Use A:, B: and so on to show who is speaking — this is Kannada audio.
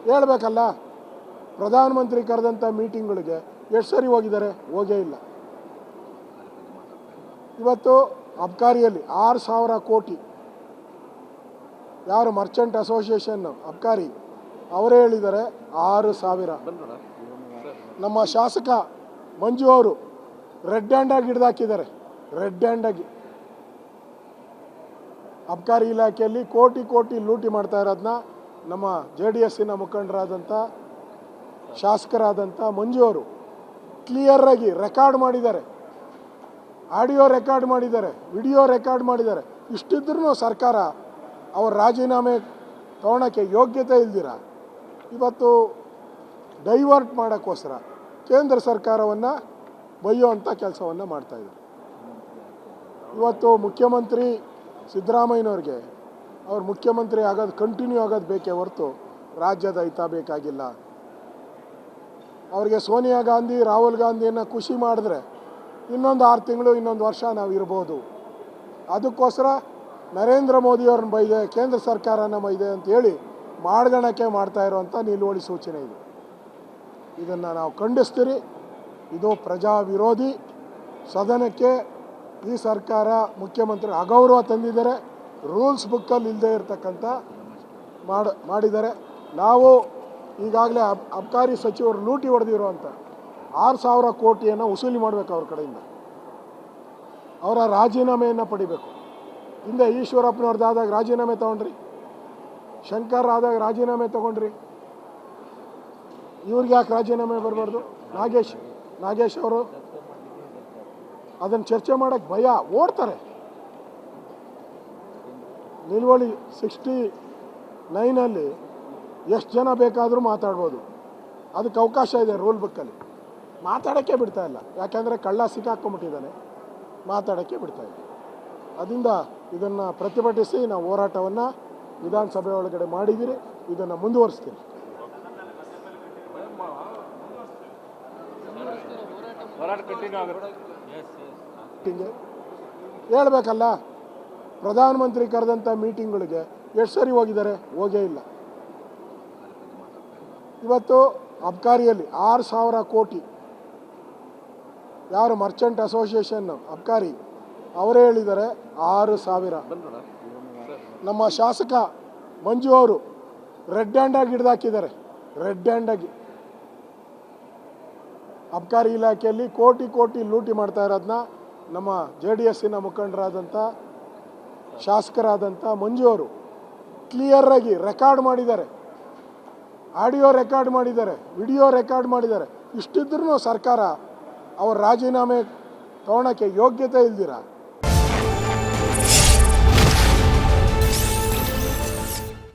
A: ಹೇಳ್ಬೇಕಲ್ಲ. ಪ್ರಧಾನಮಂತ್ರಿ ಕರೆದಂಥ ಮೀಟಿಂಗ್ಗಳಿಗೆ ಎಷ್ಟು ಸರಿ ಹೋಗಿದ್ದಾರೆ? ಹೋಗೇ ಇಲ್ಲ. ಇವತ್ತು ಅಬ್ಕಾರಿಯಲ್ಲಿ 6,000 ಕೋಟಿ ಯಾರು ಮರ್ಚೆಂಟ್ ಅಸೋಸಿಯೇಷನ್ ಅಬ್ಕಾರಿ ಅವರೇ ಹೇಳಿದ್ದಾರೆ 6,000. ನಮ್ಮ ಶಾಸಕ ಮಂಜು ಅವರು ರೆಡ್ ಹ್ಯಾಂಡಾಗಿ ಹಿಡ್ದಾಕಿದ್ದಾರೆ. ರೆಡ್ ಹ್ಯಾಂಡಾಗಿ ಅಬ್ಕಾರಿ ಇಲಾಖೆಯಲ್ಲಿ ಕೋಟಿ ಕೋಟಿ ಲೂಟಿ ಮಾಡ್ತಾ ಇರೋದನ್ನ ನಮ್ಮ JDSನ ಮುಖಂಡರಾದಂಥ ಶಾಸಕರಾದಂಥ ಮಂಜು ಅವರು ಕ್ಲಿಯರಾಗಿ ರೆಕಾರ್ಡ್ ಮಾಡಿದ್ದಾರೆ. ಆಡಿಯೋ ರೆಕಾರ್ಡ್ ಮಾಡಿದ್ದಾರೆ, ವಿಡಿಯೋ ರೆಕಾರ್ಡ್ ಮಾಡಿದ್ದಾರೆ. ಇಷ್ಟಿದ್ರೂ ಸರ್ಕಾರ ಅವರ ರಾಜೀನಾಮೆ ತಗೊಳ್ಳೋಕ್ಕೆ ಯೋಗ್ಯತೆ ಇಲ್ದಿರ ಇವತ್ತು ಡೈವರ್ಟ್ ಮಾಡೋಕ್ಕೋಸ್ಕರ ಕೇಂದ್ರ ಸರ್ಕಾರವನ್ನು ಬೈಯುವಂಥ ಕೆಲಸವನ್ನು ಮಾಡ್ತಾಯಿದ್ದಾರೆ. ಇವತ್ತು ಮುಖ್ಯಮಂತ್ರಿ ಸಿದ್ದರಾಮಯ್ಯನವ್ರಿಗೆ ಅವ್ರು ಮುಖ್ಯಮಂತ್ರಿ ಆಗೋದು ಕಂಟಿನ್ಯೂ ಆಗೋದು ಬೇಕೇ ಹೊರತು ರಾಜ್ಯದ ಹಿತ ಬೇಕಾಗಿಲ್ಲ. ಅವ್ರಿಗೆ ಸೋನಿಯಾ ಗಾಂಧಿ ರಾಹುಲ್ ಗಾಂಧಿಯನ್ನು ಖುಷಿ ಮಾಡಿದ್ರೆ ಇನ್ನೊಂದು 6 ತಿಂಗಳು ಇನ್ನೊಂದು ವರ್ಷ ನಾವು ಇರ್ಬೋದು. ಅದಕ್ಕೋಸ್ಕರ ನರೇಂದ್ರ ಮೋದಿಯವ್ರನ್ನ ಬೈದೆ, ಕೇಂದ್ರ ಸರ್ಕಾರನ ಬೈದೆ ಅಂತೇಳಿ ಮಾಡ್ಗಣಕ್ಕೆ ಮಾಡ್ತಾ ಇರುವಂಥ ನಿಲುವಳಿ ಸೂಚನೆ ಇದು. ಇದನ್ನು ನಾವು ಖಂಡಿಸ್ತೀರಿ. ಇದು ಪ್ರಜಾ ವಿರೋಧಿ. ಸದನಕ್ಕೆ ಈ ಸರ್ಕಾರ ಮುಖ್ಯಮಂತ್ರಿ ಅಗೌರವ ತಂದಿದ್ದಾರೆ. ರೂಲ್ಸ್ ಬುಕ್ಕಲ್ಲಿ ಇಲ್ಲದೆ ಇರತಕ್ಕಂಥ ಮಾಡಿದ್ದಾರೆ. ನಾವು ಈಗಾಗಲೇ ಅಬ್ಕಾರಿ ಸಚಿವರು ಲೂಟಿ ಹೊಡೆದಿರುವಂಥ 6,000 ಕೋಟಿಯನ್ನು ವಸೂಲಿ ಮಾಡಬೇಕು ಅವ್ರ ಕಡೆಯಿಂದ. ಅವರ ರಾಜೀನಾಮೆಯನ್ನು ಪಡಿಬೇಕು. ಹಿಂದೆ ಈಶ್ವರಪ್ಪನವ್ರದ್ದು ಆದಾಗ ರಾಜೀನಾಮೆ ತೊಗೊಂಡ್ರಿ, ಶಂಕರ್ ಆದಾಗ ರಾಜೀನಾಮೆ ತೊಗೊಂಡ್ರಿ. ಇವ್ರಿಗೆ ಯಾಕೆ ರಾಜೀನಾಮೆ ಬರಬಾರ್ದು? ನಾಗೇಶ್ ಅವರು ಅದನ್ನು ಚರ್ಚೆ ಮಾಡೋಕ್ಕೆ ಭಯ, ಓಡ್ತಾರೆ. ನಿಲುವಳಿ 69 ಎಷ್ಟು ಜನ ಬೇಕಾದರೂ ಮಾತಾಡ್ಬೋದು. ಅದಕ್ಕೆ ಅವಕಾಶ ಇದೆ ರೂಲ್ ಬುಕ್ಕಲ್ಲಿ. ಮಾತಾಡೋಕ್ಕೆ ಬಿಡ್ತಾ ಇಲ್ಲ, ಯಾಕೆಂದರೆ ಕಳ್ಳ ಸಿಕ್ಕಾಕೊಂಬಿಟ್ಟಿದ್ದಾನೆ, ಮಾತಾಡೋಕ್ಕೆ ಬಿಡ್ತಾ ಇಲ್ಲ. ಅದರಿಂದ ಇದನ್ನು ಪ್ರತಿಭಟಿಸಿ ನಾವು ಹೋರಾಟವನ್ನು ವಿಧಾನಸಭೆ ಒಳಗಡೆ ಮಾಡಿದ್ದೀರಿ. ಇದನ್ನು ಮುಂದುವರಿಸ್ತೀವಿ. ಹೇಳ್ಬೇಕಲ್ಲ. ಪ್ರಧಾನಮಂತ್ರಿ ಕರೆದಂಥ ಮೀಟಿಂಗ್ಗಳಿಗೆ ಎಷ್ಟು ಸರಿ ಹೋಗಿದ್ದಾರೆ? ಹೋಗೇ ಇಲ್ಲ. ಇವತ್ತು ಅಬ್ಕಾರಿಯಲ್ಲಿ 6,000 ಕೋಟಿ ಯಾರು ಮರ್ಚೆಂಟ್ ಅಸೋಸಿಯೇಷನ್ ಅಬ್ಕಾರಿ ಅವರೇ ಹೇಳಿದ್ದಾರೆ 6,000. ನಮ್ಮ ಶಾಸಕ ಮಂಜು ಅವರು ರೆಡ್ ಹ್ಯಾಂಡಾಗಿ ಹಿಡ್ದಾಕಿದ್ದಾರೆ. ರೆಡ್ ಹ್ಯಾಂಡಾಗಿ ಅಬ್ಕಾರಿ ಇಲಾಖೆಯಲ್ಲಿ ಕೋಟಿ ಕೋಟಿ ಲೂಟಿ ಮಾಡ್ತಾ ಇರೋದನ್ನ ನಮ್ಮ JDSನ ಮುಖಂಡರಾದಂಥ ಶಾಸಕರಾದಂಥ ಮಂಜು ಅವರು ಕ್ಲಿಯರಾಗಿ ರೆಕಾರ್ಡ್ ಮಾಡಿದ್ದಾರೆ. ಆಡಿಯೋ ರೆಕಾರ್ಡ್ ಮಾಡಿದ್ದಾರೆ, ವಿಡಿಯೋ ರೆಕಾರ್ಡ್ ಮಾಡಿದ್ದಾರೆ. ಇಷ್ಟಿದ್ರೂ ಸರ್ಕಾರ ಅವರ ರಾಜೀನಾಮೆ ತಗೊಳ್ಳೋಕ್ಕೆ ಯೋಗ್ಯತೆ ಇಲ್ದಿರ